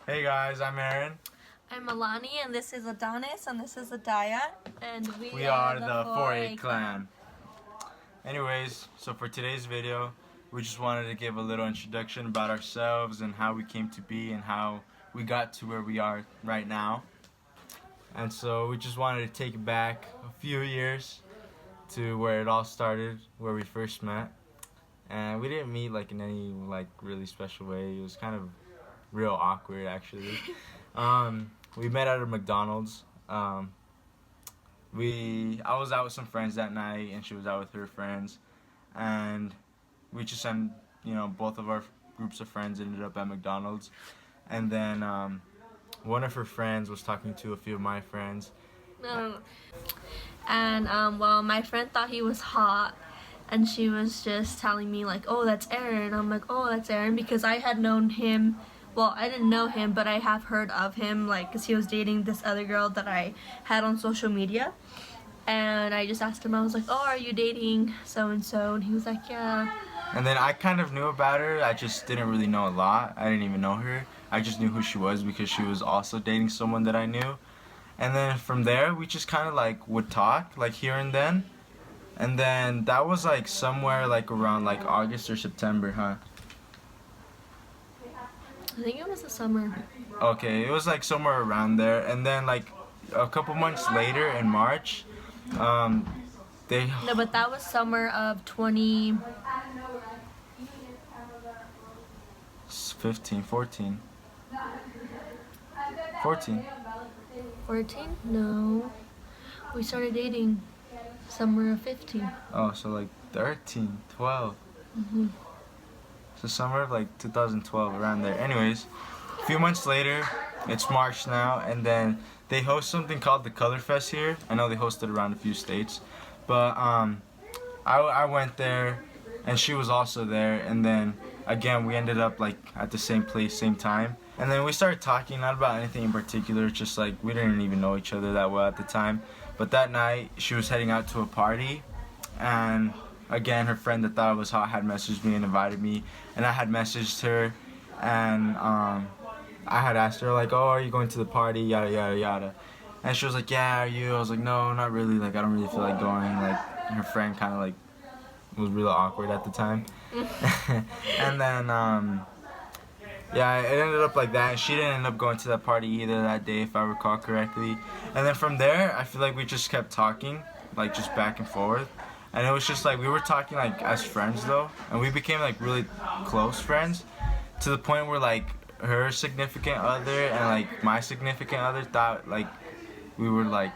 Hey guys, I'm Aaron. I'm Alani, and this is Adonis, and this is Adaya, and We are the 4A clan. Anyways, so for today's video, we just wanted to give a little introduction about ourselves and how we came to be and how we got to where we are right now. And so we just wanted to take it back a few years to where it all started, where we first met. And we didn't meet like in any like really special way. It was kind of real awkward actually. We met at a McDonald's. I was out with some friends that night, and she was out with her friends, and we just both of our groups of friends ended up at McDonald's, and then one of her friends was talking to a few of my friends. And well, my friend thought he was hot, and she was just telling me like, "Oh, that's Aaron." I'm like, "Oh, that's Aaron," because I had known him. Well, I didn't know him, but I have heard of him, like, because he was dating this other girl that I had on social media. And I just asked him, I was like, "Oh, are you dating so-and-so?" And he was like, "Yeah." And then I kind of knew about her. I just didn't really know a lot. I didn't even know her. I just knew who she was because she was also dating someone that I knew. And then from there, we just kind of like would talk, like here and then. And then that was like somewhere like around like August or September, huh? I think it was the summer. Okay, it was like somewhere around there, and then like a couple months later in March, they No, but that was summer of 20... 15, 14. 14. 14? No. We started dating summer of 15. Oh, so like 13, 12. So summer of like 2012, around there. Anyways, a few months later, it's March now, and then they host something called the Color Fest here. I know they host it around a few states, but I went there, and she was also there, and then again we ended up like at the same place, same time, and then we started talking, not about anything in particular, just like we didn't even know each other that well at the time. But that night she was heading out to a party, and again her friend that thought I was hot had messaged me and invited me, and I had messaged her, and I had asked her like, "Oh, are you going to the party?" Yada yada yada, and she was like, "Yeah, are you?" I was like, "No, not really. Like, I don't really feel like going." Like, her friend kind of like was really awkward at the time, and then yeah, it ended up like that. And she didn't end up going to that party either that day, if I recall correctly. And then from there, I feel like we just kept talking, like just back and forth. And it was just like we were talking like as friends though, and we became like really close friends, to the point where like her significant other and like my significant other thought like we were like.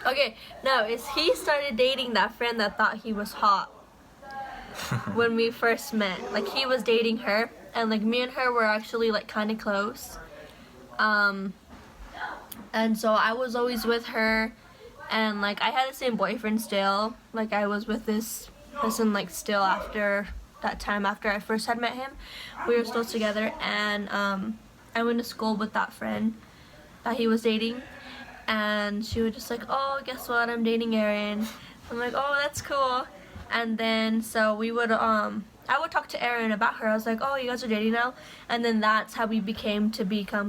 Okay, no, he started dating that friend that thought he was hot when we first met. Like, he was dating her, and like me and her were actually like kind of close. And so I was always with her, and like I had the same boyfriend still. Like, I was with this person like still after that time, after I first had met him. We were still together, and I went to school with that friend that he was dating, and she was just like, "Oh, guess what? I'm dating Aaron." I'm like, "Oh, that's cool." And then so we would I would talk to Aaron about her. I was like, "Oh, you guys are dating now?" And then that's how we became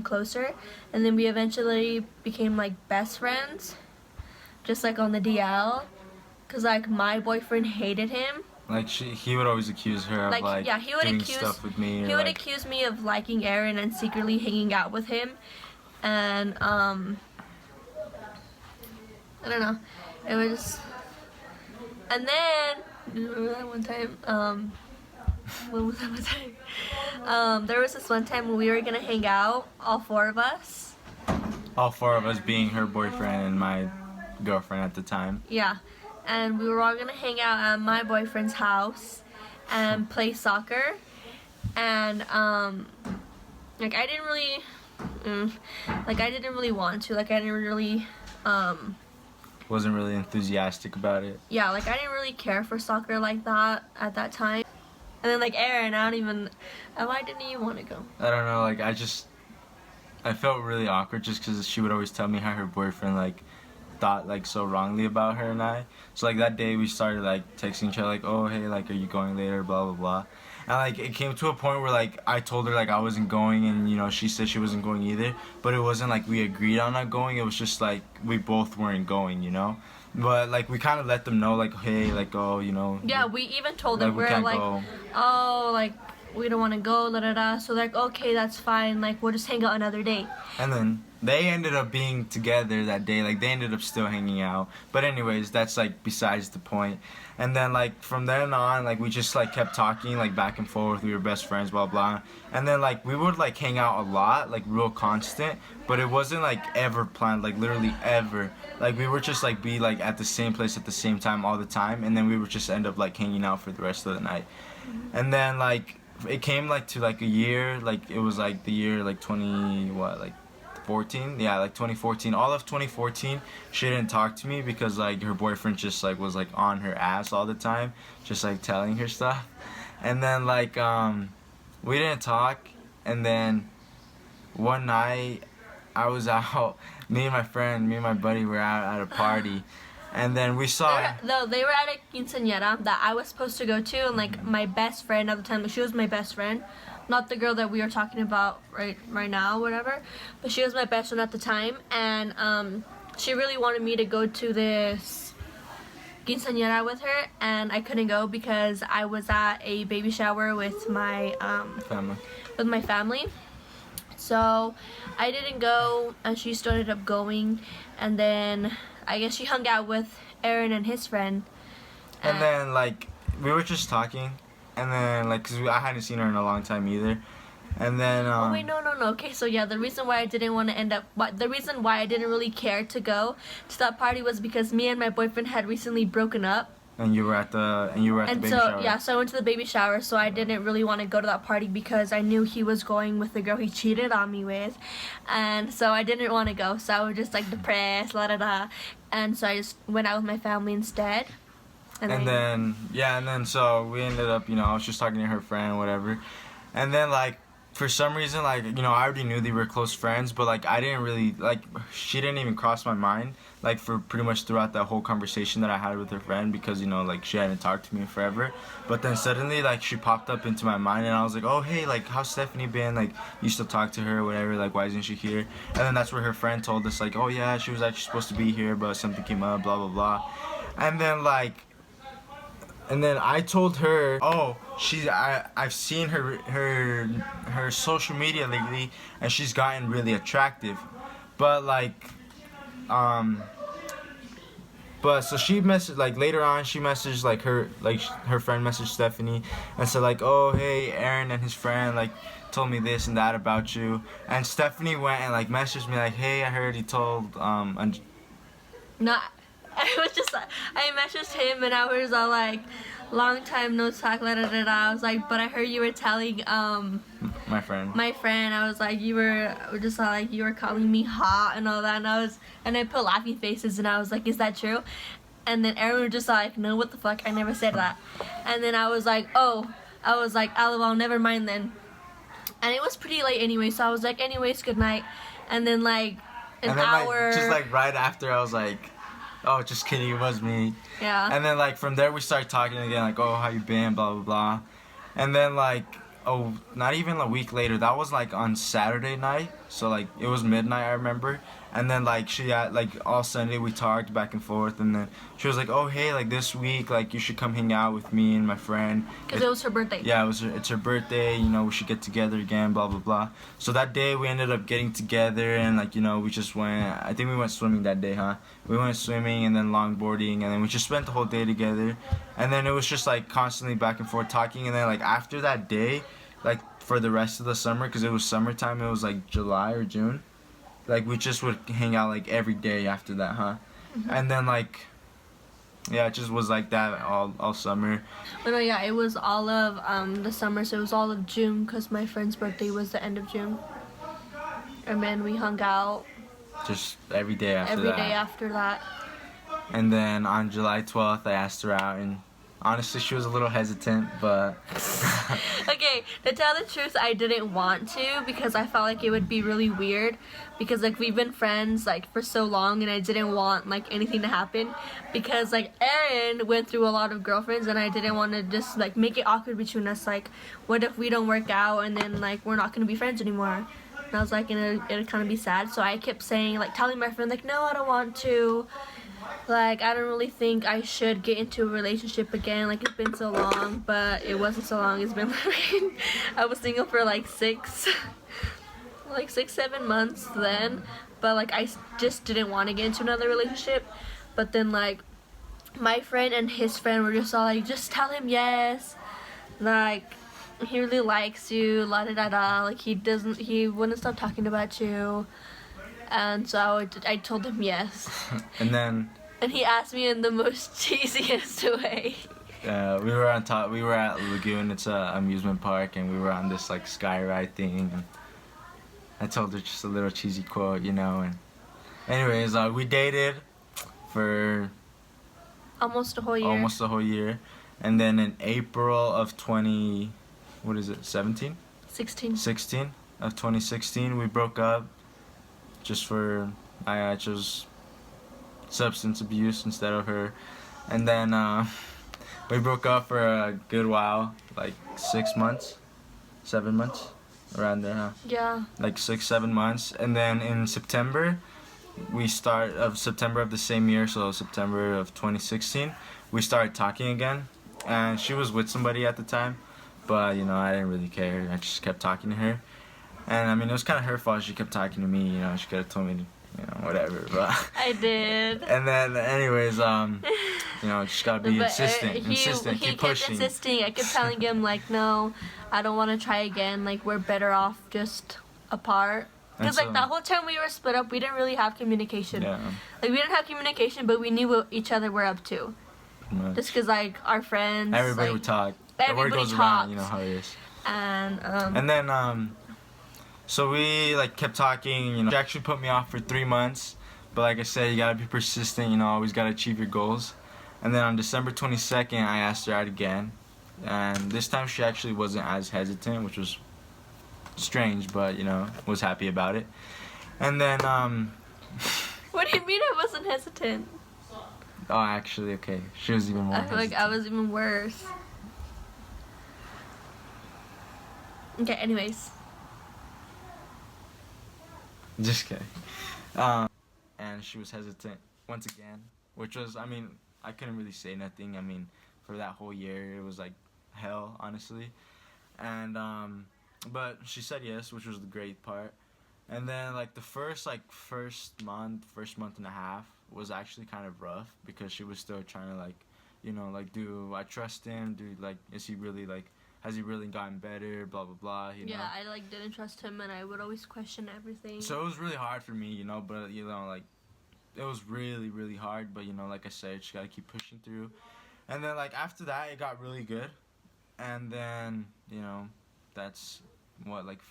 closer. And then we eventually became like best friends, just like on the DL, cause like my boyfriend hated him. Like he would always accuse her of like yeah, he would doing accuse stuff with me. He would accuse me of liking Aaron and secretly hanging out with him, and I don't know. It was just, and then remember that one time? When was that one time? There was this one time when we were gonna hang out, all four of us. All four of us being her boyfriend and my girlfriend at the time. Yeah. And we were all gonna hang out at my boyfriend's house and play soccer, and like I didn't really want to, like I didn't really wasn't really enthusiastic about it. Yeah, like I didn't really care for soccer like that at that time. And then like Aaron, why didn't you want to go? I don't know, like I felt really awkward just because she would always tell me how her boyfriend like thought like so wrongly about her and I. So like that day we started like texting each other like, "Oh, hey, like, are you going later?" Blah blah blah. And like it came to a point where like I told her like I wasn't going, and you know she said she wasn't going either. But it wasn't like we agreed on not going. It was just like we both weren't going, you know. But like we kind of let them know like, hey, like, oh, you know. Yeah, we even told them, we we're can't like, go. oh, like, we don't want to go, da da da. So they're like, okay, that's fine. Like, we'll just hang out another day. And then they ended up being together that day. Like they ended up still hanging out. But anyways, that's like besides the point. And then like from then on, like we just like kept talking like back and forth. We were best friends, blah blah. And then like we would like hang out a lot, like real constant. But it wasn't like ever planned, like literally ever. Like we would just like be like at the same place at the same time all the time. And then we would just end up like hanging out for the rest of the night. And then like it came like to like a year, like it was like the year like 14, yeah, like 2014. All of 2014 she didn't talk to me because like her boyfriend just like was like on her ass all the time, just like telling her stuff. And then like we didn't talk. And then one night I was out, me and my buddy were out at a party. And then we saw. They were at a quinceañera that I was supposed to go to, and like my best friend at the time, she was my best friend, not the girl that we are talking about right now, whatever. But she was my best friend at the time, and she really wanted me to go to this quinceañera with her, and I couldn't go because I was at a baby shower with my family. So I didn't go, and she still ended up going, and then I guess she hung out with Aaron and his friend. And then like we were just talking, and then like cause I hadn't seen her in a long time either. And then oh wait, no. Okay, so yeah, the reason why I didn't want to the reason why I didn't really care to go to that party was because me and my boyfriend had recently broken up. And you were at the baby shower. Yeah, so I went to the baby shower, so I didn't really want to go to that party because I knew he was going with the girl he cheated on me with. And so I didn't want to go, so I was just like depressed, la da da. And so I just went out with my family instead. And then so we ended up, you know, I was just talking to her friend, whatever. And then like for some reason, like, you know, I already knew they were close friends, but like I didn't really like, she didn't even cross my mind like for pretty much throughout that whole conversation that I had with her friend, because, you know, like she hadn't talked to me in forever. But then suddenly like she popped up into my mind, and I was like, oh hey, like how's Stephanie been, like you still talk to her or whatever, like why isn't she here? And then that's where her friend told us like, oh yeah, she was actually supposed to be here, but something came up, blah blah blah. And then I told her, oh, I've seen her social media lately, and she's gotten really attractive. But like but so she messaged, like later on she messaged like her friend messaged Stephanie and said like, oh hey, Aaron and his friend like told me this and that about you. And Stephanie went and like messaged me like, hey, I heard he told No, I was just like, I messaged him and I was all like, long time no talk, la da da da. I was like, but I heard you were telling my friend. I was like, you were just like, you were calling me hot and all that, and I put laughing faces, and I was like, is that true? And then Aaron was just like, no, what the fuck, I never said that. And then I was like, oh, lol, never mind then. And it was pretty late anyway, so I was like, anyways, good night. And then like an hour, like, just like right after, I was like, oh, just kidding, it was me. Yeah. And then like from there we started talking again, like, oh, how you been, blah blah blah. And then like, oh, not even a week later, that was like on Saturday night, so like it was midnight, I remember. And then like she had like all Sunday we talked back and forth, and then she was like, oh hey, like this week like you should come hang out with me and my friend, because it was her birthday. Yeah, it's her birthday, you know, we should get together again, blah blah blah. So that day we ended up getting together, and like, you know, we just went, I think we went swimming that day, huh? We went swimming and then longboarding, and then we just spent the whole day together. And then it was just like constantly back and forth talking. And then like after that day, like for the rest of the summer, because it was summertime, it was like July or June, like we just would hang out like every day after that, huh? Mm-hmm. And then like, yeah, it just was like that all summer. But no, yeah, it was all of the summer, so it was all of June, because my friend's birthday was the end of June. And then we hung out just every day after that. Every day after that. And then on July 12th, I asked her out, and Honestly, she was a little hesitant, but Okay, to tell the truth, I didn't want to because I felt like it would be really weird because like we've been friends like for so long and I didn't want like anything to happen because like Aaron went through a lot of girlfriends and I didn't want to just like make it awkward between us. Like, what if we don't work out and then like we're not gonna be friends anymore? And I was like, it'd kind of be sad. So I kept saying like telling my friend like, no, I don't want to. Like, I don't really think I should get into a relationship again. Like, it's been so long, but it wasn't so long. It's been like, I was single for like 7 months then. But like, I just didn't want to get into another relationship. But then like, my friend and his friend were just all like, just tell him yes. Like, he really likes you, la da da da. Like, he wouldn't stop talking about you. And so I told him yes. And he asked me in the most cheesiest way. we were on top. We were at Lagoon. It's a amusement park, and we were on this like sky ride thing. And I told her just a little cheesy quote, you know. And anyways, we dated for almost a whole year. And then in April of 17? 16 of 2016, we broke up. Just for I chose substance abuse instead of her, and then we broke up for a good while, like 6 months, 7 months, around there, huh? Yeah. Like 6-7 months, and then in September of the same year, so September of 2016, we started talking again, and she was with somebody at the time, but you know I didn't really care. I just kept talking to her. And I mean, it was kind of her fault. She kept talking to me, you know. She could have told me, whatever. But I did. And then, anyways, just gotta be insistent. He keep pushing. Kept insisting. I kept telling him like, no, I don't want to try again. Like, we're better off just apart. Because like that whole time we were split up, we didn't really have communication. Yeah. Like we didn't have communication, but we knew what each other were up to. Just because like our friends. Everybody would talk. The word goes around, you know how it is. And then so we like kept talking, you know. She actually put me off for 3 months, but like I said, you gotta be persistent, you know, always gotta achieve your goals. And then on December 22nd, I asked her out again, and this time she actually wasn't as hesitant, which was strange, but you know, was happy about it. And then What do you mean I wasn't hesitant? Oh, actually, okay, she was even more. I feel like I was even worse. Okay, anyways. Just kidding. And she was hesitant once again, which was, I mean, I couldn't really say nothing. I mean, for that whole year, it was like hell, honestly. And, but she said yes, which was the great part. And then, like, the first month and a half was actually kind of rough because she was still trying to, like, you know, like, do I trust him? Has he really gotten better? Blah, blah, blah, you know? Yeah, I, like, didn't trust him, and I would always question everything. So it was really hard for me, you know, but, you know, like, it was really, really hard, but, you know, like I said, just gotta keep pushing through. And then, like, after that, it got really good. And then, you know, that's,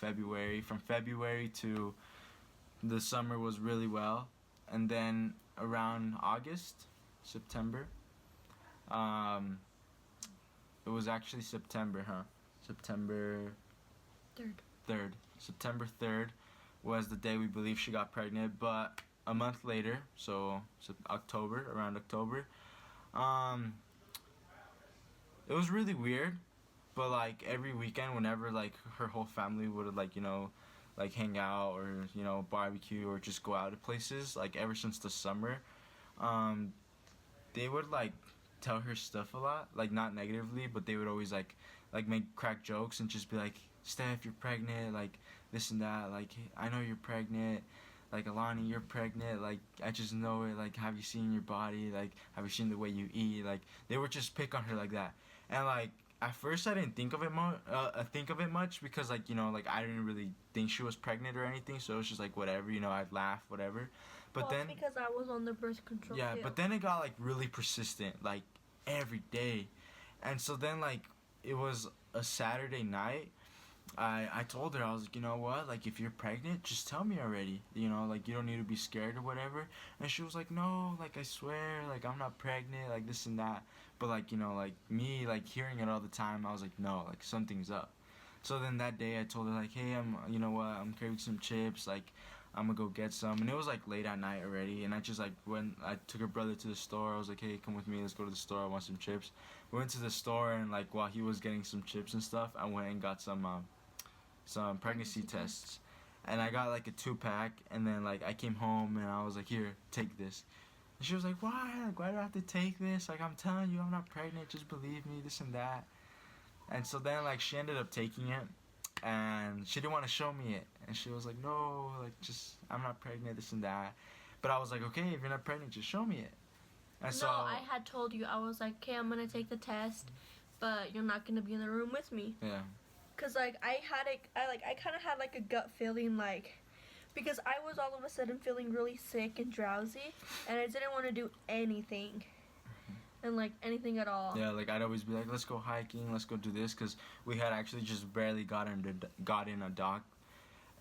February. From February to the summer was really well. And then around September, it was actually September, huh? September 3rd. September 3rd was the day we believe she got pregnant, but a month later, so around October, it was really weird, but like every weekend whenever like her whole family would like, you know, like hang out or, you know, barbecue or just go out to places, like ever since the summer, they would like tell her stuff a lot, like not negatively, but they would always like make crack jokes and just be like, Steph, you're pregnant, like this and that, like I know you're pregnant, like Alani, you're pregnant, like I just know it, like have you seen your body, like have you seen the way you eat, like they would just pick on her like that. And like at first I didn't think of it much because like, you know, like I didn't really think she was pregnant or anything, so it was just like whatever, you know, I'd laugh, whatever. But then because I was on the birth control pill. Pill. But then it got like really persistent, like every day. And so then like it was a Saturday night I told her, I was like, you know what, like if you're pregnant, just tell me already, you know, like you don't need to be scared or whatever. And she was like, no, like I swear, like I'm not pregnant, like this and that. But like, you know, like me like hearing it all the time, I was like, no, like something's up. So then that day I told her like, hey, you know what, I'm craving some chips, like I'm gonna go get some. And it was like late at night already, and I just like when I took her brother to the store, I was like, hey, come with me, let's go to the store, I want some chips. We went to the store, and like while he was getting some chips and stuff, I went and got some pregnancy tests, and I got like a 2-pack, and then like I came home and I was like, here, take this. And she was like, why? Like, why do I have to take this? Like, I'm telling you, I'm not pregnant, just believe me, this and that. And so then like she ended up taking it, and she didn't want to show me it, and she was like, no, like just I'm not pregnant, this and that. But I was like, okay, if you're not pregnant, just show me it. And No, so I had told you, I was like, okay, I'm gonna take the test, but you're not gonna be in the room with me. yeah. Cause like I kind of had like a gut feeling, like, because I was all of a sudden feeling really sick and drowsy, and I didn't want to do anything, and like anything at all. Yeah, like I'd always be like, let's go hiking, let's go do this, because we had actually just barely got in a dog,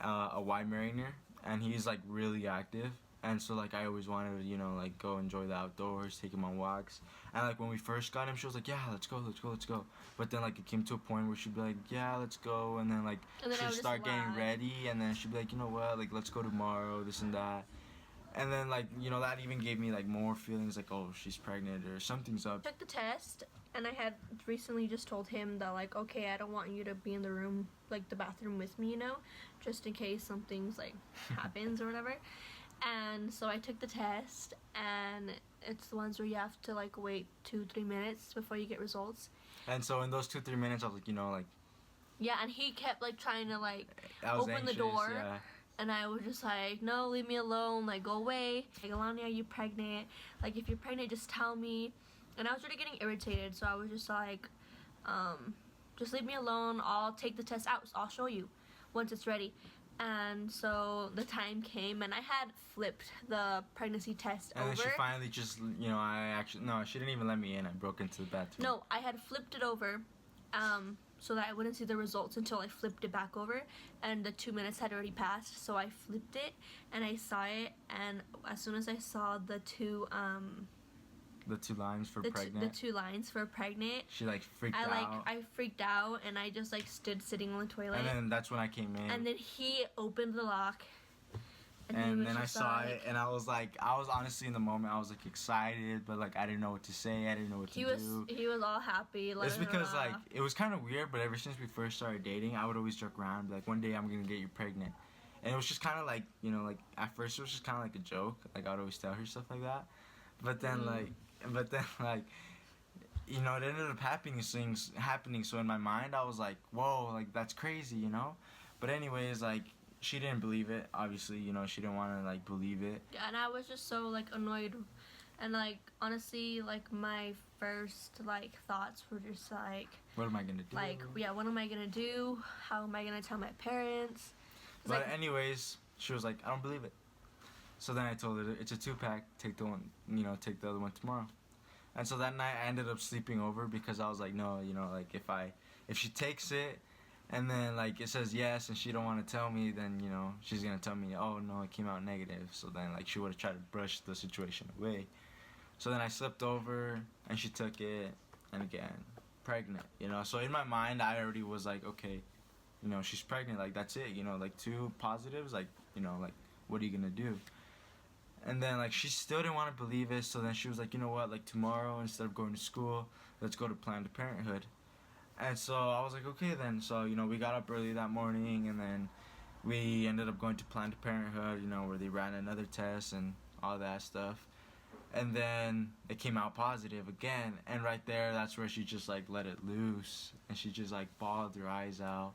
a Weimaraner, and he's like really active, and so like I always wanted to, you know, like go enjoy the outdoors, take him on walks, and like when we first got him, she was like, yeah, let's go, let's go, let's go, but then like it came to a point where she'd be like, yeah, let's go, and then like And then I she'd would start just getting lie. ready, and then she'd be like, you know what, like let's go tomorrow, this and that. And then like, you know, that even gave me like more feelings like, oh, she's pregnant or something's up. Took the test, and I had recently just told him that, like, okay, I don't want you to be in the room, like the bathroom with me, you know, just in case something's like happens or whatever. And so I took the test, and it's the ones where you have to like wait 2-3 minutes before you get results. And so in those 2-3 minutes, I was like, you know, like Yeah, and he kept like trying to like I was open anxious, the door. yeah. And I was just like, no, leave me alone, like, go away. Like, Alani, are you pregnant? Like, if you're pregnant, just tell me. And I was really getting irritated, so I was just like, just leave me alone. I'll take the test out. I'll show you once it's ready. And so the time came, and I had flipped the pregnancy test And over. then she finally just, you know, no, she didn't even let me in. I broke into the bathroom. No, I had flipped it over, so that I wouldn't see the results until I flipped it back over, and the 2 minutes had already passed. So I flipped it, and I saw it, and as soon as I saw the two lines for the pregnant. two lines for pregnant, She like freaked out. I freaked out, and I just like stood sitting on the toilet. And then that's when I came in. And then he opened the lock. he And was then I just saw like- it, and I was honestly in the moment, I was like excited, but like I didn't know what to say, I didn't know what to do. He was all happy. It's because la, la, la. like it was kind of weird, but ever since we first started dating, I would always joke around and be like, one day I'm gonna get you pregnant, and it was just kind of like, you know, like at first it was just kind of like a joke, like I'd always tell her stuff like that, but then like you know, it ended up happening. So in my mind, I was like, whoa, like that's crazy, you know. But anyways, like she didn't believe it. Obviously, you know, she didn't want to like believe it. Yeah, and I was just so like annoyed, and like honestly, like my first like thoughts were just like, What am I gonna do? like, yeah, what am I gonna do? How am I gonna tell my parents? It's But like, anyways, she was like, I don't believe it. So then I told her it's a 2-pack. Take the one, you know, take the other one tomorrow. And so that night I ended up sleeping over because I was like, no, you know, like if she takes it, and then like it says yes, and she don't want to tell me, then you know she's gonna tell me, oh no, it came out negative. So then like she would have tried to brush the situation away. So then I slept over, and she took it, and again, pregnant. You know, so in my mind I already was like, okay, you know, she's pregnant. Like that's it. You know, like 2 positives. Like, you know, like what are you gonna do? And then like she still didn't want to believe it. So then she was like, you know what? Like tomorrow, instead of going to school, let's go to Planned Parenthood. And so I was like, okay then. So, you know, we got up early that morning, and then we ended up going to Planned Parenthood, you know, where they ran another test and all that stuff. And then it came out positive again. And right there, that's where she just like let it loose. And she just like bawled her eyes out.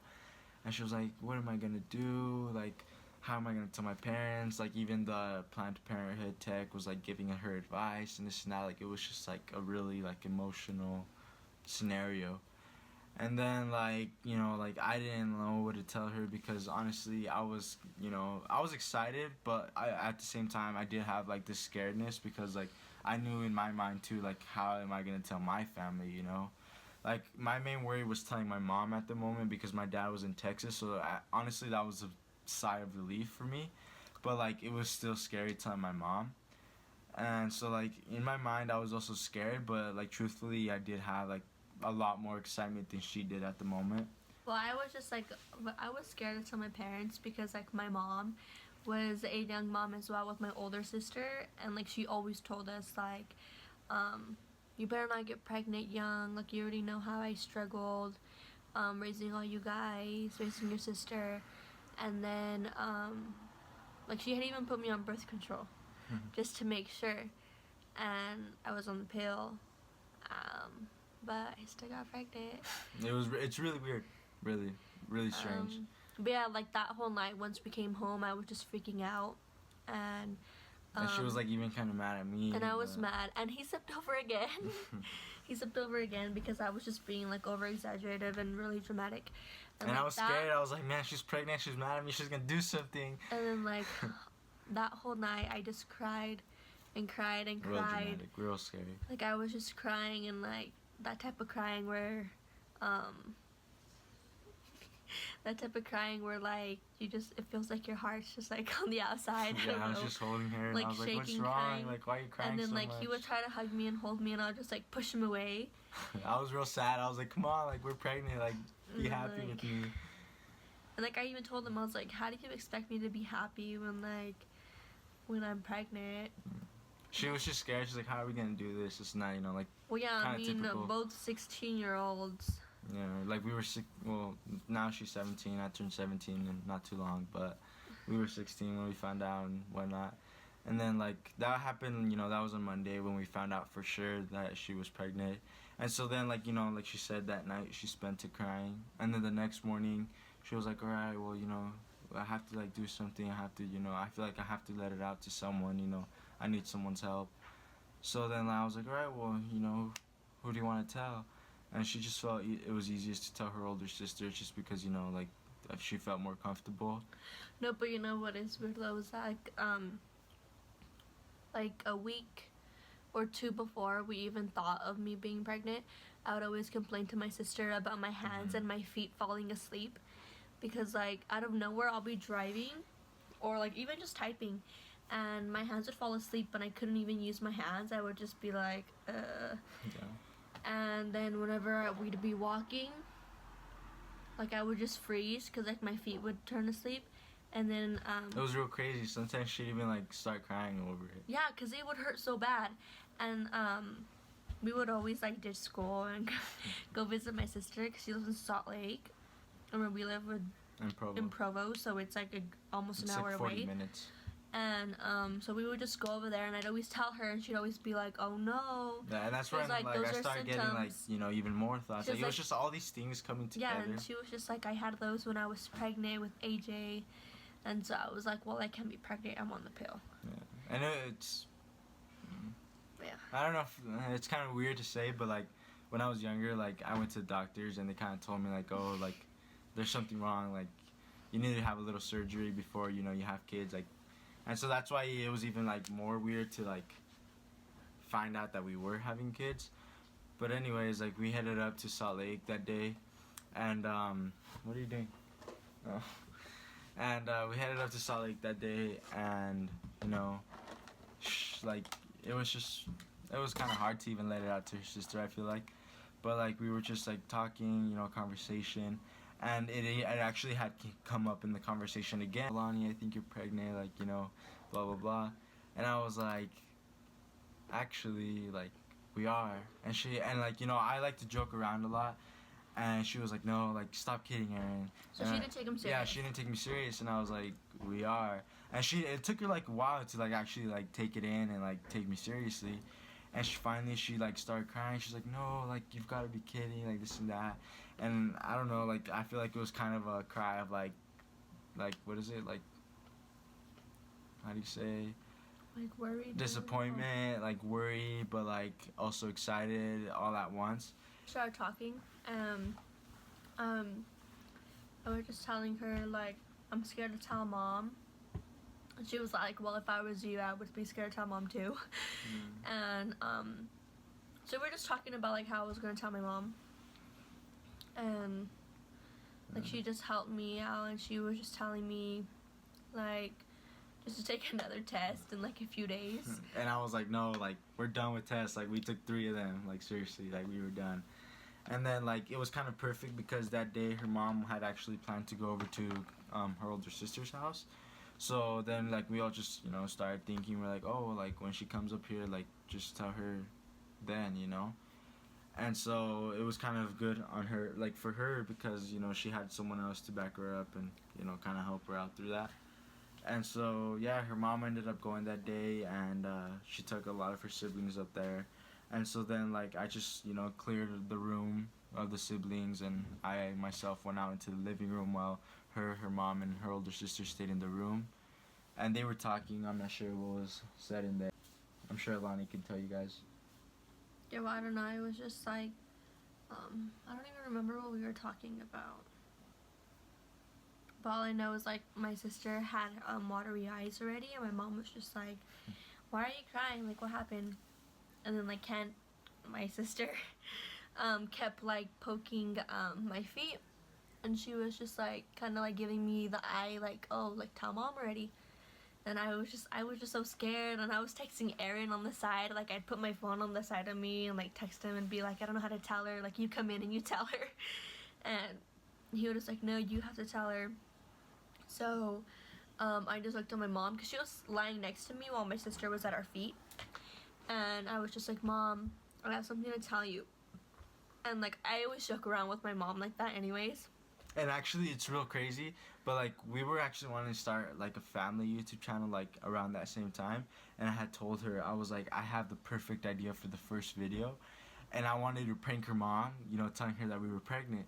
And she was like, what am I going to do? Like, how am I going to tell my parents? Like, even the Planned Parenthood tech was like giving her advice and this and that. Like, it was just like a really like emotional scenario. And then like, you know, like I didn't know what to tell her because honestly I was, you know, I was excited, but at the same time I did have like this scaredness because like I knew in my mind too, like how am I gonna tell my family, you know? like my main worry was telling my mom at the moment because my dad was in Texas. So honestly, that was a sigh of relief for me. But like it was still scary telling my mom. And so like in my mind, I was also scared. But like truthfully, I did have like a lot more excitement than she did at the moment. Well, I was just like, I was scared to tell my parents because like my mom was a young mom as well with my older sister, and like she always told us like, you better not get pregnant young. Like you already know how I struggled, raising all you guys, raising your sister, and then like she had even put me on birth control, just to make sure, and I was on the pill, but I still got pregnant. It's really weird. Really, really strange. But yeah, like that whole night, once we came home, I was just freaking out, and she was like even kind of mad at me. and I was mad, and he slept over again. He slept over again because I was just being like over exaggerative and really dramatic. And like, I was scared. I was like, man, she's pregnant. She's mad at me. She's gonna do something. And then like that whole night, I just cried and cried and Real cried. dramatic, real scary. Like I was just crying, and like that type of crying where that type of crying where like you just, it feels like your heart's just like on the outside. Yeah, I was just holding her, like and I was like, what's shaking, wrong? crying. Like, why are you crying And then so like much? he would try to hug me and hold me, and I would just like push him away. I was real sad. I was like, come on, like we're pregnant. Like, be happy with me. And like I even told him, I was like, how do you expect me to be happy when I'm pregnant? She was just scared. She's like, how are we gonna do this? It's not, like. Well, yeah, I mean, typical. both 16-year-olds. Yeah, like we were well, now she's 17. I turned 17 in not too long, but we were 16 when we found out and whatnot. And then like that happened, that was on Monday when we found out for sure that she was pregnant. And so then like, like she said, that night she spent it crying. And then the next morning she was like, all right, well, I have to like do something. I have to, I feel like I have to let it out to someone, I need someone's help. So then I was like, all right, well, who do you want to tell? And she just felt it was easiest to tell her older sister just because, like, she felt more comfortable. No, but you know what is weird though is like a week or two before we even thought of me being pregnant, I would always complain to my sister about my hands and my feet falling asleep, because like out of nowhere I'll be driving or like even just typing, and my hands would fall asleep and I couldn't even use my hands. I would just be like, Yeah. And then whenever we'd be walking, like I would just freeze because like my feet would turn asleep, and then it was real crazy. Sometimes she'd even like start crying over it. Yeah, because it would hurt so bad, and we would always like ditch school and go visit my sister because she lives in Salt Lake, and where we live in Provo, so it's like almost an hour like 40 away. minutes. And so we would just go over there, and I'd always tell her, and she'd always be like, "Oh no." Yeah, and that's when like, I started getting like even more thoughts. Like, it was just all these things coming together. Yeah, and she was just like, I had those when I was pregnant with AJ, and so I was like, well, I can't be pregnant. I'm on the pill. Yeah, and it's. Yeah. I don't know if it's kind of weird to say, but like when I was younger, like I went to doctors and they kind of told me like, oh, like there's something wrong, like you need to have a little surgery before you have kids, like. And so that's why it was even like more weird to like find out that we were having kids. But anyways, like we headed up to Salt Lake that day, and what are you doing? Oh. And we headed up to Salt Lake that day, and like it was kind of hard to even let it out to her sister, I feel like. But like we were just like talking, conversation. And it actually had come up in the conversation again. Lonnie, I think you're pregnant, like, blah, blah, blah. And I was like, actually, like, we are. And like, I like to joke around a lot. And she was like, no, like, stop kidding, Aaron. So she didn't take him serious? Yeah, she didn't take me serious. And I was like, we are. And it took her, like, a while to, like, actually, like, take it in and, like, take me seriously. And she like started crying. She's like, no, like you've got to be kidding, like this and that. And I don't know, like I feel like it was kind of a cry of like what is it, like how do you say? Like worried. Disappointment, like worry, but like also excited all at once. Started talking. I was just telling her like I'm scared to tell mom. And she was like, well, if I was you, I would be scared to tell mom too. And so we were just talking about like how I was gonna tell my mom, and like she just helped me out, and she was just telling me like just to take another test in like a few days. And I was like, no, like we're done with tests. Like we took 3 of them. Like seriously, like we were done. And then like it was kind of perfect because that day her mom had actually planned to go over to her older sister's house. So then like we all just, you know, started thinking, we're like, oh, like when she comes up here, like just tell her then, you know. And so it was kind of good on her, like for her, because, you know, she had someone else to back her up and, you know, kind of help her out through that. And so yeah, her mom ended up going that day, and she took a lot of her siblings up there. And so then like I just, you know, cleared the room of the siblings, and I myself went out into the living room while her mom and her older sister stayed in the room. And they were talking. I'm not sure what was said in there. I'm sure Lonnie can tell you guys. Yeah, well, I don't know. It was just like, I don't even remember what we were talking about. But all I know is like my sister had watery eyes already, and my mom was just like, "Why are you crying? Like, what happened?" And then like my sister, kept like poking my feet, and she was just like kind of like giving me the eye, like, "Oh, like tell mom already." And I was just so scared, and I was texting Aaron on the side. Like I'd put my phone on the side of me and like text him and be like, I don't know how to tell her. Like you come in and you tell her, and he was just like, no, you have to tell her. So I just looked at my mom because she was lying next to me while my sister was at our feet, and I was just like, Mom, I have something to tell you. And like I always joke around with my mom like that, anyways. And actually, it's real crazy, but like we were actually wanting to start like a family YouTube channel like around that same time, and I had told her, I was like, I have the perfect idea for the first video, and I wanted to prank her mom, you know, telling her that we were pregnant.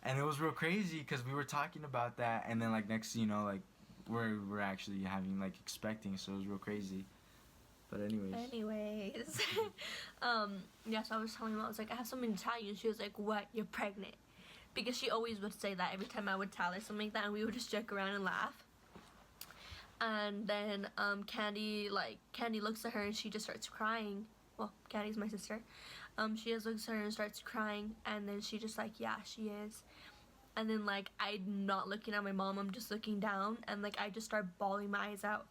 And it was real crazy because we were talking about that, and then like next thing you know, like we're actually having like expecting, so it was real crazy. But anyways, yeah, so I was telling her, I was like, I have something to tell you, and she was like, what, you're pregnant? Because she always would say that every time I would tell her something like that, and we would just joke around and laugh. And then Candy looks at her and she just starts crying. Well, Candy's my sister. She just looks at her and starts crying, and then she just like, yeah, she is. And then like I'm not looking at my mom, I'm just looking down, and like I just start bawling my eyes out.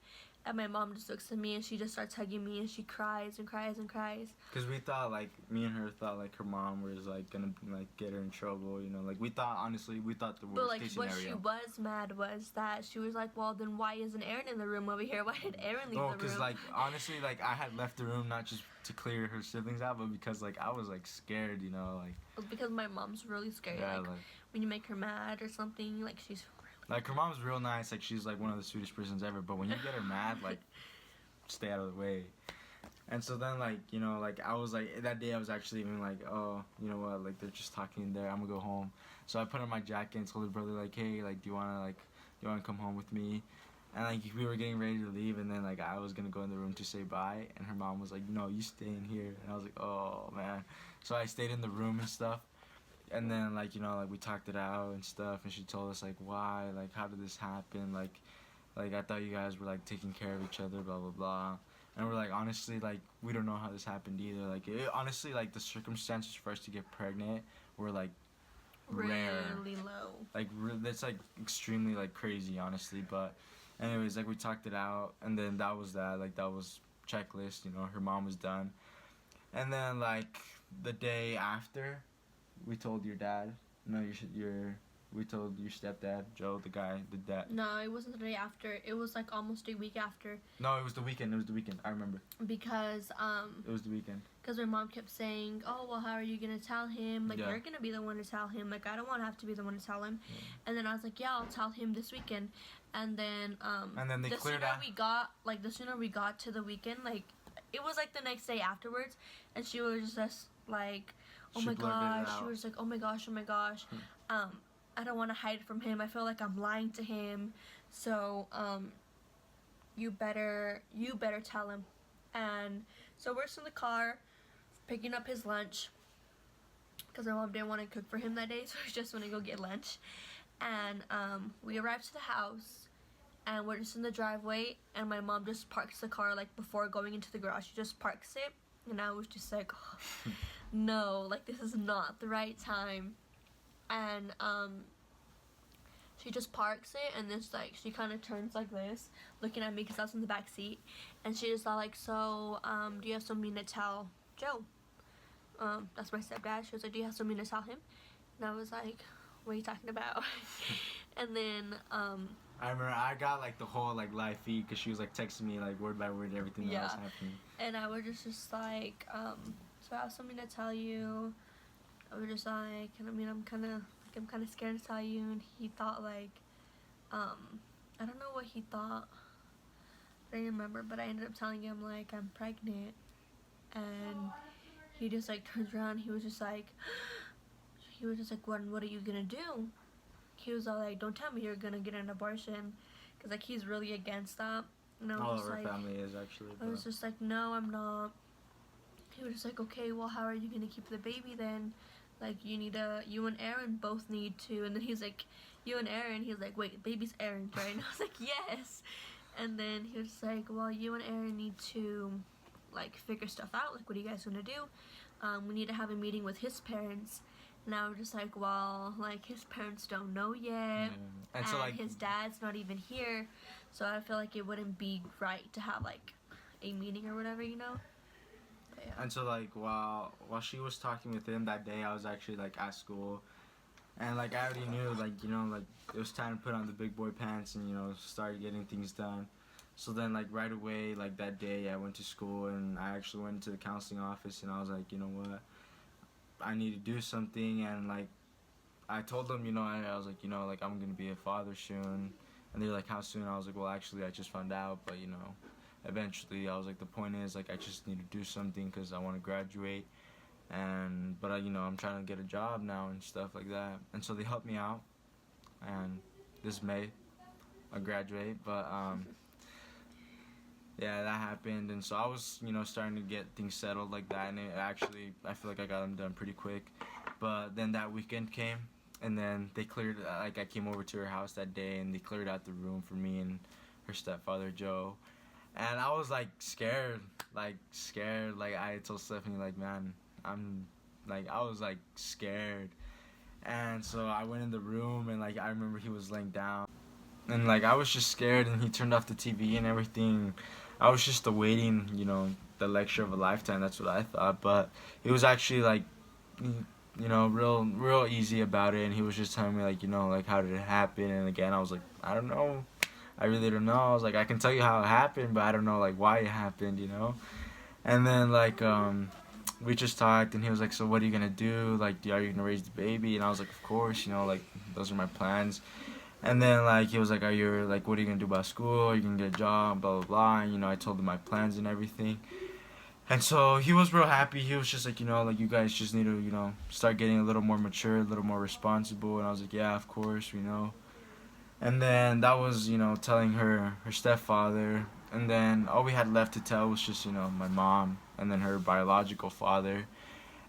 And my mom just looks at me and she just starts hugging me, and she cries and cries and cries. because we thought like me and her thought like her mom was like gonna like get her in trouble, you know, like we thought, honestly we thought the worst But like case what scenario. she was mad was that she was like, well then why isn't Aaron in the room over here? Why did Aaron leave Oh, the room? because like honestly, like I had left the room not just to clear her siblings out, but because like I was like scared, you know, like It's because my mom's really scary. yeah, Like when you make her mad or something, like she's like her mom's real nice, like she's like one of the sweetest persons ever, but when you get her mad, like stay out of the way. And so then like, you know, like I was like that day I was actually even like, oh, you know what, like they're just talking there, I'm gonna go home. So I put on my jacket and told her brother like, hey, like do you wanna come home with me? And like we were getting ready to leave, and then like I was gonna go in the room to say bye, and her mom was like, no, you stay in here. And I was like, oh man. So I stayed in the room and stuff. And then like, you know, like we talked it out and stuff, and she told us like why, like how did this happen, like I thought you guys were like taking care of each other, blah blah blah. And we're like, honestly, like we don't know how this happened either. Like honestly, like the circumstances for us to get pregnant were like rare, really low. like that's like extremely like crazy, honestly. But anyways, like we talked it out, and then that was checklist, you know, her mom was done. And then like the day after, we told your dad, no, we told your stepdad, Joe, the dad. No, it wasn't the day after. It was like almost a week after. No, it was the weekend. I remember. Because It was the weekend. Because my mom kept saying, oh, well, how are you going to tell him? Like, Yeah. you're going to be the one to tell him. Like, I don't want to have to be the one to tell him. Yeah. And then I was like, yeah, I'll tell him this weekend. And then they cleared out. The sooner we got to the weekend, like, it was like the next day afterwards. And she was just like, oh She my blurted it gosh. She out. was like, oh my gosh. I don't want to hide it from him. I feel like I'm lying to him. So, you better tell him. And so we're just in the car picking up his lunch because my mom didn't want to cook for him that day, so we just want to go get lunch. And we arrived to the house, and we're just in the driveway, and my mom just parks the car like before going into the garage. She just parks it, and I was just like, oh, no, like this is not the right time. and she just parks it, and this like she kind of turns like this, looking at me because I was in the back seat, and she just thought like, so do you have something to tell Joe? That's my stepdad. She was like, do you have something to tell him? And I was like, what are you talking about? And then I remember I got like the whole like live feed because she was like texting me like word by word everything that was happening. And I was just like, so I have something to tell you. I was just like, and I mean, I'm kind of scared to tell you. And he thought like, I don't know what he thought. I don't remember, but I ended up telling him like I'm pregnant, and he just like turns around. He was just like, what are you gonna do? He was all like, don't tell me you're gonna get an abortion, because like he's really against that. And I was All just of our like, family is actually. I was just like, no, I'm not. He was just like, okay, well, how are you gonna keep the baby then? Like, you and Aaron both need to. And then he's like, you and Aaron. He's like, wait, baby's Aaron's, right? And I was like, yes. And then he was just like, well, you and Aaron need to like figure stuff out. Like, what are you guys gonna do? We need to have a meeting with his parents. And I was just like, well, like, his parents don't know yet. And so, like, his dad's not even here. So I feel like it wouldn't be right to have, like, a meeting or whatever, you know? But, yeah. And so, like, while she was talking with him that day, I was actually, like, at school. And, like, I already knew, like, you know, like, it was time to put on the big boy pants and, you know, start getting things done. So then, like, right away, like, that day, I went to school and I actually went to the counseling office and I was like, you know what? I need to do something. And like I told them, you know, I was like, you know, like I'm gonna be a father soon. And they're like, how soon? I was like, well, actually I just found out, but you know, eventually. I was like, the point is, like, I just need to do something because I want to graduate, and but you know, I'm trying to get a job now and stuff like that. And so they helped me out, and this May I graduate. But yeah, that happened, and so I was, you know, starting to get things settled like that, and it actually, I feel like I got them done pretty quick. But then that weekend came, and then they cleared, like, I came over to her house that day, and they cleared out the room for me and her stepfather, Joe. And I was, like, scared, like, I told Stephanie, like, man, I was, like, scared. And so I went in the room, and, like, I remember he was laying down. And, like, I was just scared, and he turned off the TV and everything. I was just awaiting, you know, the lecture of a lifetime. That's what I thought. But it was actually, like, you know, real easy about it. And he was just telling me, like, you know, like, how did it happen? And again, I was like, I don't know. I really don't know. I was like, I can tell you how it happened, but I don't know, like, why it happened, you know? And then, like, we just talked, and he was like, so what are you going to do? Like, are you going to raise the baby? And I was like, of course, you know, like, those are my plans. And then, like, he was like, what are you going to do about school? Are you going to get a job? Blah, blah, blah. And, you know, I told him my plans and everything. And so he was real happy. He was just like, you know, like, you guys just need to, you know, start getting a little more mature, a little more responsible. And I was like, yeah, of course, you know. And then that was, you know, telling her stepfather. And then all we had left to tell was just, you know, my mom and then her biological father.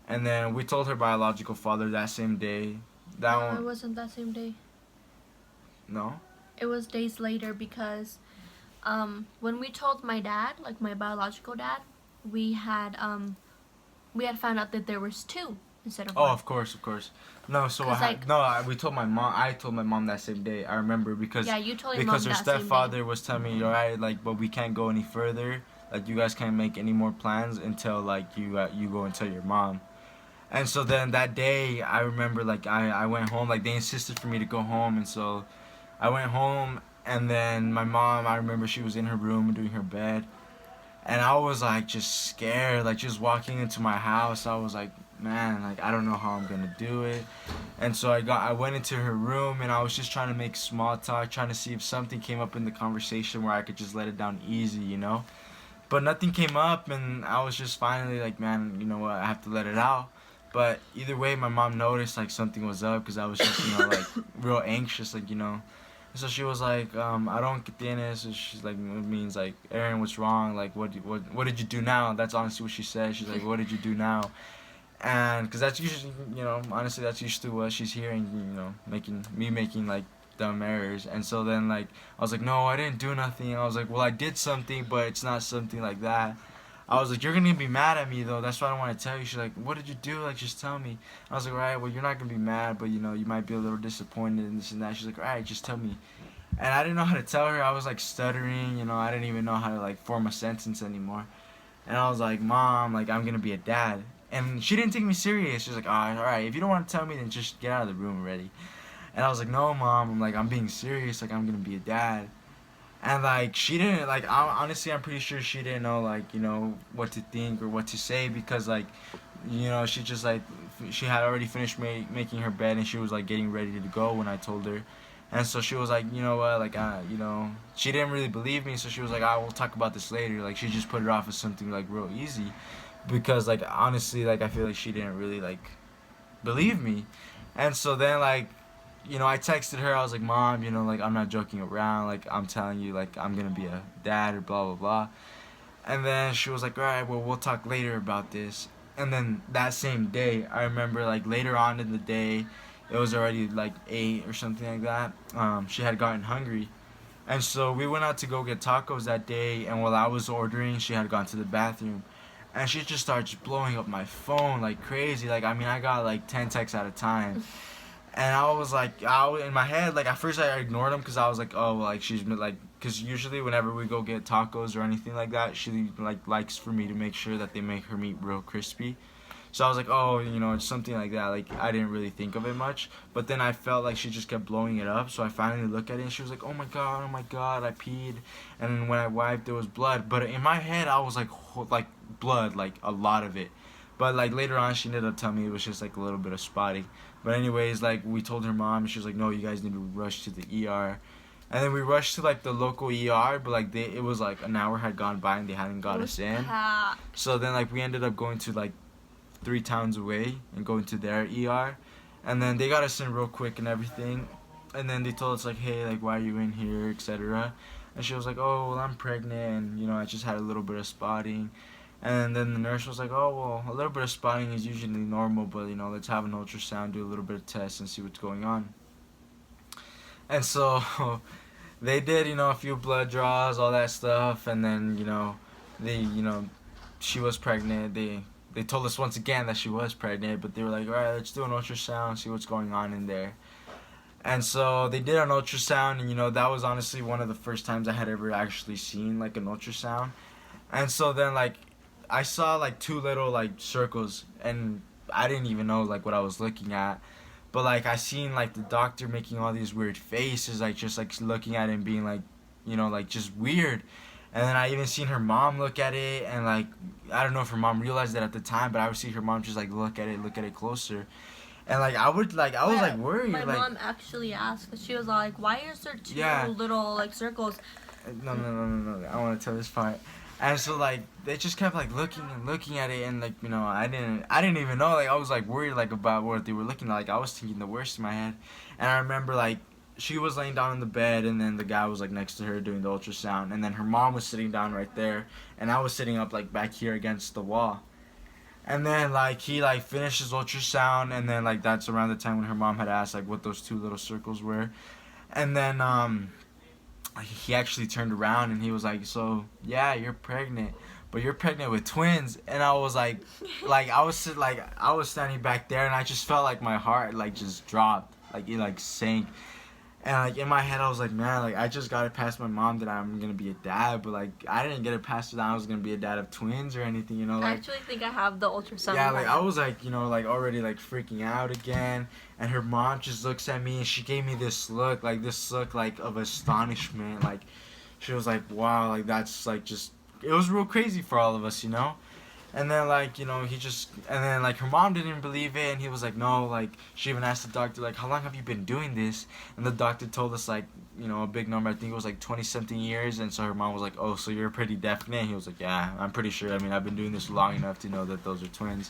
And then we told her biological father that same day. No, it wasn't that same day. No? It was days later because when we told my dad, like my biological dad, we had found out that there was two instead of one. Oh, of course. No, so we told my mom. I told my mom that same day. I remember because you told your because mom her that same stepfather day. was telling me, all right, like, but we can't go any further. Like, you guys can't make any more plans until, like, you go and tell your mom. And so then that day, I remember, like, I went home. Like, they insisted for me to go home, and so I went home. And then my mom, I remember she was in her room doing her bed. And I was, like, just scared. Like, just walking into my house, I was like, man, like, I don't know how I'm going to do it. And so I went into her room, and I was just trying to make small talk, trying to see if something came up in the conversation where I could just let it down easy, you know? But nothing came up, and I was just finally like, man, you know what, I have to let it out. But either way, my mom noticed, like, something was up because I was just, you know, like, real anxious, like, you know. So she was like, I don't get tienes. So she's like, it means, like, Aaron, what's wrong? Like, what did you do now? That's honestly what she said. She's like, what did you do now? And because that's usually, you know, honestly, that's usually what she's hearing, you know, making, like, dumb errors. And so then, like, I was like, no, I didn't do nothing. I was like, well, I did something, but it's not something like that. I was like, you're gonna be mad at me though. That's why I don't want to tell you. She's like, what did you do? Like, just tell me. I was like, all right, well, you're not gonna be mad, but you know, you might be a little disappointed and this and that. She's like, all right, just tell me. And I didn't know how to tell her. I was like stuttering, you know. I didn't even know how to like form a sentence anymore. And I was like, Mom, like I'm gonna be a dad. And she didn't take me serious. She was like, all right, if you don't want to tell me, then just get out of the room already. And I was like, no, Mom. I'm like, I'm being serious. Like I'm gonna be a dad. And like she didn't like. Honestly, I'm pretty sure she didn't know like you know what to think or what to say because like, you know, she just like she had already finished making her bed and she was like getting ready to go when I told her. And so she was like, you know what, like, you know, she didn't really believe me, so she was like, we'll talk about this later. Like, she just put it off as something, like, real easy. Because, like, honestly, like, I feel like she didn't really, like, believe me. And so then, like, you know, I texted her, I was like, Mom, you know, like, I'm not joking around. Like, I'm telling you, like, I'm going to be a dad or blah, blah, blah. And then she was like, all right, well, we'll talk later about this. And then that same day, I remember, like, later on in the day, it was already like 8 or something like that. She had gotten hungry. And so we went out to go get tacos that day. And while I was ordering, she had gone to the bathroom. And she just starts blowing up my phone like crazy. Like, I mean, I got like 10 texts at a time. And I was like, in my head, like, at first I ignored them because I was like, oh, well, like, she's been like, because usually whenever we go get tacos or anything like that, she like likes for me to make sure that they make her meat real crispy. So I was like, oh, you know, it's something like that. Like, I didn't really think of it much. But then I felt like she just kept blowing it up. So I finally looked at it and she was like, oh my God, I peed. And then when I wiped, there was blood. But in my head, I was like blood, like a lot of it. But like later on, she ended up telling me it was just like a little bit of spotting. But anyways, like we told her mom and she was like, no, you guys need to rush to the ER. And then we rushed to like the local ER, but like it was like an hour had gone by and they hadn't got us in. So then like we ended up going to like 3 towns away and going to their ER, and then they got us in real quick and everything, and then they told us like, hey, like why are you in here, etc. And she was like, oh, well, I'm pregnant and you know I just had a little bit of spotting. And then the nurse was like, oh, well, a little bit of spotting is usually normal, but you know, let's have an ultrasound, do a little bit of tests and see what's going on. And so they did, you know, a few blood draws, all that stuff, and then you know she was pregnant. They told us once again that she was pregnant, but they were like, all right, let's do an ultrasound, see what's going on in there. And so they did an ultrasound, and, you know, that was honestly one of the first times I had ever actually seen, like, an ultrasound. And so then, like, I saw, like, 2 little, like, circles, and I didn't even know, like, what I was looking at. But, like, I seen, like, the doctor making all these weird faces, like, just, like, looking at it and being, like, you know, like, just weird. And then I even seen her mom look at it, and like I don't know if her mom realized it at the time, but I would see her mom just like look at it closer, and like I was like worried. My like, mom actually asked, she was like, "Why is there 2 little like circles?" No. I want to tell this part. And so like they just kept like looking at it, and like you know I didn't even know, like I was like worried like about what they were looking at. Like I was thinking the worst in my head, and I remember like she was laying down in the bed, and then the guy was like next to her doing the ultrasound, and then her mom was sitting down right there, and I was sitting up like back here against the wall. And then like he like finished his ultrasound, and then like that's around the time when her mom had asked like what those 2 little circles were. And then he actually turned around and he was like, so yeah, you're pregnant, but you're pregnant with twins. And I was like I was standing back there, and I just felt like my heart like just dropped, like it like sank. And like in my head I was like, man, like I just got it past my mom that I'm gonna be a dad, but like I didn't get it past that I was gonna be a dad of twins or anything, you know. Like, I actually think I have the ultrasound. Yeah, like I was like, you know, like already like freaking out again, and her mom just looks at me and she gave me this look like of astonishment. Like she was like, wow, like that's like just, it was real crazy for all of us, you know. And then like, you know, and then like her mom didn't believe it, and he was like, no, like she even asked the doctor like, how long have you been doing this? And the doctor told us like, you know, a big number, I think it was like 20-something years. And so her mom was like, oh, so you're pretty definite? And he was like, yeah, I'm pretty sure. I mean, I've been doing this long enough to know that those are twins.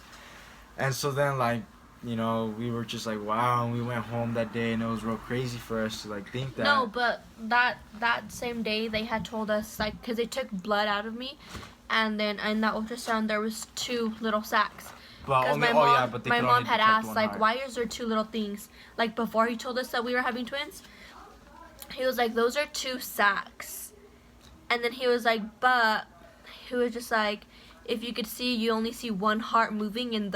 And so then like, you know, we were just like, wow, and we went home that day, and it was real crazy for us to like think that. No, but that same day they had told us, like, because they took blood out of me, and then in that ultrasound there was 2 little sacs. But my mom had asked like, why is there 2 little things? Like before he told us that we were having twins, he was like, those are 2 sacs. And then he was like, but he was just like, if you could see, you only see one heart moving in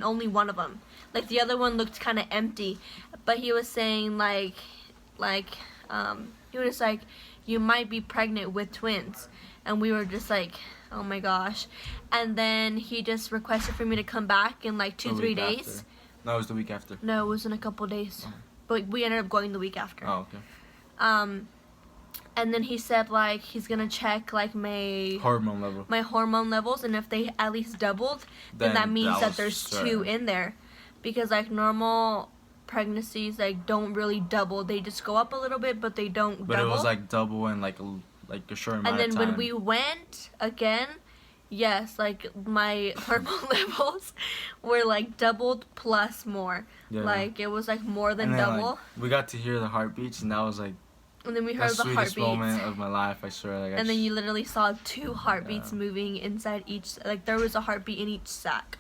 only one of them. Like the other one looked kind of empty. But he was saying he was like, you might be pregnant with twins. And we were just like, oh my gosh. And then he just requested for me to come back in like 2-3 days. After. No, it was the week after. No, it was in a couple days. But we ended up going the week after. Oh, okay. And then he said like he's gonna check like my hormone levels, and if they at least doubled, then that means that there's two in there, because like normal pregnancies like don't really double, they just go up a little bit, but they don't double. But it was like double in like a short amount of time. And then when we went again, yes, like my hormone levels were like doubled plus more. Yeah. Like it was like more than double. Like, we got to hear the heartbeats, and that was like. And then we heard the heartbeats. The sweetest moment of my life, I swear. Like, and then you literally saw 2 heartbeats moving inside each. Like there was a heartbeat in each sac.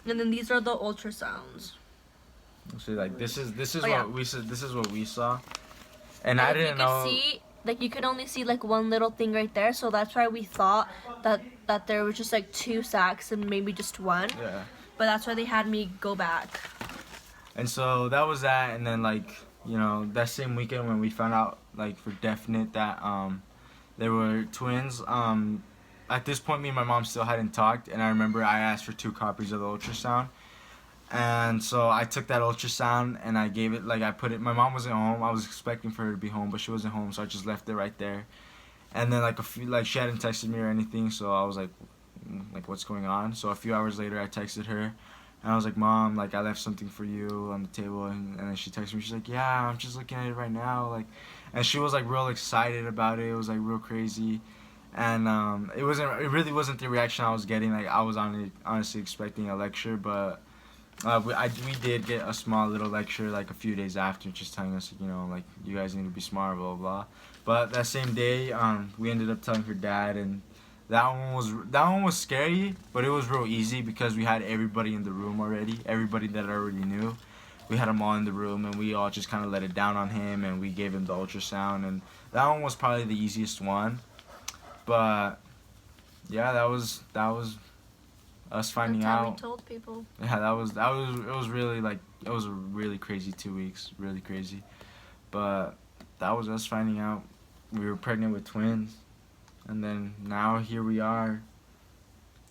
And then these are the ultrasounds. So like this is what we said. This is what we saw. And I didn't know. See, like you could only see like one little thing right there, so that's why we thought that there was just like 2 sacs and maybe just one. Yeah. But that's why they had me go back. And so that was that, and then like. You know, that same weekend when we found out, like, for definite that they were twins, at this point, me and my mom still hadn't talked, and I remember I asked for 2 copies of the ultrasound, and so I took that ultrasound, and I gave it, like, I put it, my mom wasn't home, I was expecting for her to be home, but she wasn't home, so I just left it right there, and then, like, she hadn't texted me or anything, so I was like, what's going on? So a few hours later, I texted her. And I was like, Mom, like, I left something for you on the table. And then she texted me. She's like, yeah, I'm just looking at it right now. Like, and she was, like, real excited about it. It was, like, real crazy. And it really wasn't the reaction I was getting. Like, I was honestly expecting a lecture. But we did get a small little lecture, like, a few days after, just telling us, you know, like, you guys need to be smart, blah, blah, blah. But that same day, we ended up telling her dad. And that one was scary, but it was real easy because we had everybody in the room already. Everybody that I already knew. We had them all in the room, and we all just kind of let it down on him, and we gave him the ultrasound. And that one was probably the easiest one. But yeah, that was us finding out. That's how we told people. Yeah, it was really like it was a really crazy 2 weeks, really crazy. But that was us finding out we were pregnant with twins. And then now here we are,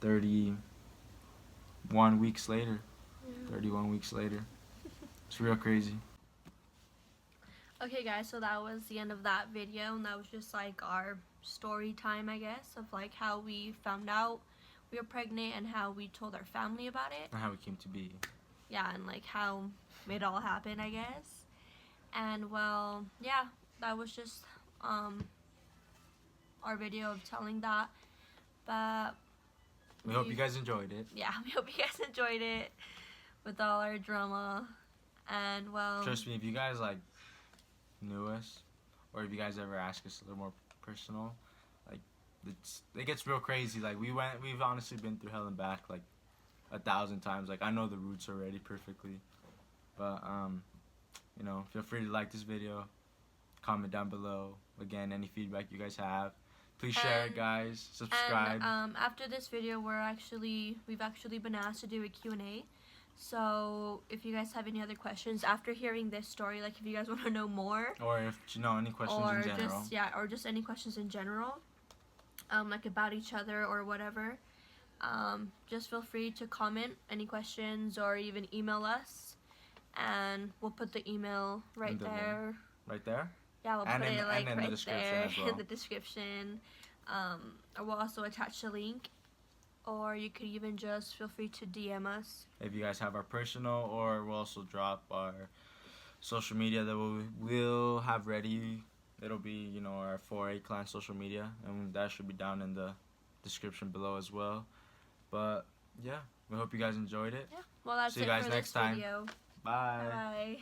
31 weeks later. Yeah. 31 weeks later. It's real crazy. Okay guys, so that was the end of that video, and that was just like our story time, I guess, of like how we found out we were pregnant and how we told our family about it. And how it came to be. Yeah, and like how it all happened, I guess. And well, yeah, that was just our video of telling that, but we hope you guys enjoyed it. Yeah, we hope you guys enjoyed it with all our drama. And well, trust me, if you guys like knew us, or if you guys ever ask us a little more personal, like it gets real crazy. Like we've honestly been through hell and back like 1,000 times. Like I know the roots already perfectly, but you know, feel free to like this video, comment down below. Again, any feedback you guys have. Please share it, guys. Subscribe. And after this video, we've actually been asked to do a Q&A. So if you guys have any other questions after hearing this story, like if you guys want to know more, or if you know any questions in general, or just any questions in general, like about each other or whatever, just feel free to comment any questions or even email us, and we'll put the email right there. Right there. Yeah, we'll put it like right there well. in the description. Or we'll also attach the link. Or you could even just feel free to DM us. If you guys have our personal, or we'll also drop our social media that we'll have ready. It'll be, you know, our 4A clan social media, and that should be down in the description below as well. But yeah, we hope you guys enjoyed it. Yeah. Well, that's See you guys next time. Video. Bye. Bye.